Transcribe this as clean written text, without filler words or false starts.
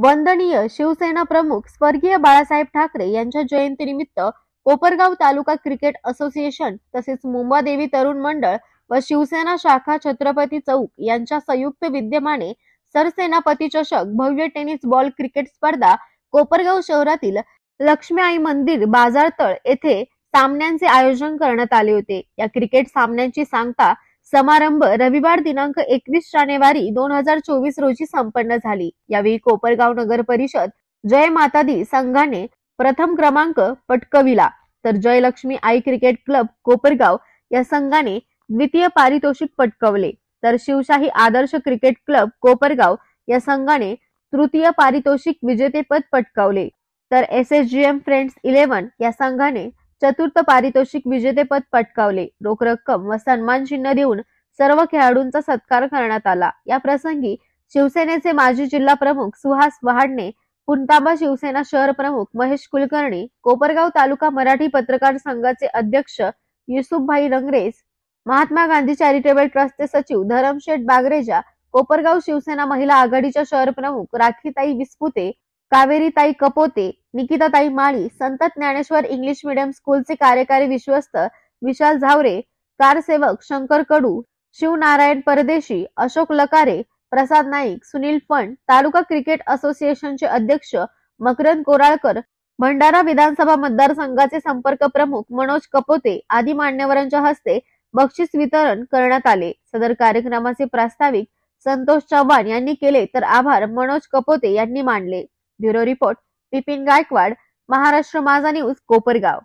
वंदनीय शिवसेना प्रमुख स्वर्गीय बाळासाहेब ठाकरे यांच्या जयंतीनिमित्त कोपरगाव तालुका क्रिकेट असोसिएशन तसेच मुंबादेवी तरुण मंडळ व शिवसेना शाखा छत्रपती चौक यांच्या संयुक्त विद्यमाने सरसेनापती चषक भव्य टेनिस बॉल क्रिकेट स्पर्धा कोपरगाव शहरातील लक्ष्मी आई मंदिर बाजारतळ येथे सामन्यांचे आयोजन करण्यात आले होते। या क्रिकेट सामन्यांची सांगता समारंभ रविवार दिनांक 21 जानेवारी 2024 रोजी संपन्न झाली। यावेळी कोपरगाव नगर परिषद जय माता दी संघाने प्रथम क्रमांक पटकविला, तर जय लक्ष्मी आई क्रिकेट क्लब कोपरगाव या संघाने द्वितीय पारितोषिक पटकावले, तर शिवशाही आदर्श क्रिकेट क्लब कोपरगाव या संघाने तृतीय पारितोषिक विजेतेपद पटकावले, तर SSGM फ्रेंड्स 11 या संघाने चतुर्थ पारितोषिक विजेतेपद पटकावले। रोख रक्कम व सन्मान चिन्ह देऊन सर्व खेळाडूंचा सत्कार करण्यात आला। या प्रसंगी शिवसेनेचे माजी जिल्हा प्रमुख सुहास वहाडणे, पुणतांबा शिवसेना शहर प्रमुख महेश कुलकर्णी, कोपरगाव तालुका मराठी पत्रकार संघाचे अध्यक्ष युसुफभाई रंगरेज, महात्मा गांधी चॅरिटेबल ट्रस्टचे सचिव धरमशेठ बागरेजा, कोपरगाव शिवसेना महिला आघाडीच्या शहर प्रमुख राखीताई विस्पुते, कावेरीताई कपोते, निकिताताई माळी, संत ज्ञानेश्वर इंग्लिश मीडियम स्कूलचे कार्यकारी विश्वस्त विशाल झावरे, कारसेवक शंकर कडू, शिवनारायण परदेशी, अशोक लकारे, प्रसाद नाईक, सुनील फंड, तालुका क्रिकेट असोसिएशनचे अध्यक्ष मकरंद कोराळकर, भंडारा विधानसभा मतदारसंघाचे संपर्क प्रमुख मनोज कपोते आदी मान्यवरांच्या हस्ते बक्षीस वितरण करण्यात आले। सदर कार्यक्रमाचे प्रास्ताविक संतोष चव्हाण यांनी केले, तर आभार मनोज कपोते यांनी मानले। ब्युरो रिपोर्ट विपिन गायकवाड, महाराष्ट्र माझा न्यूज, कोपरगाव।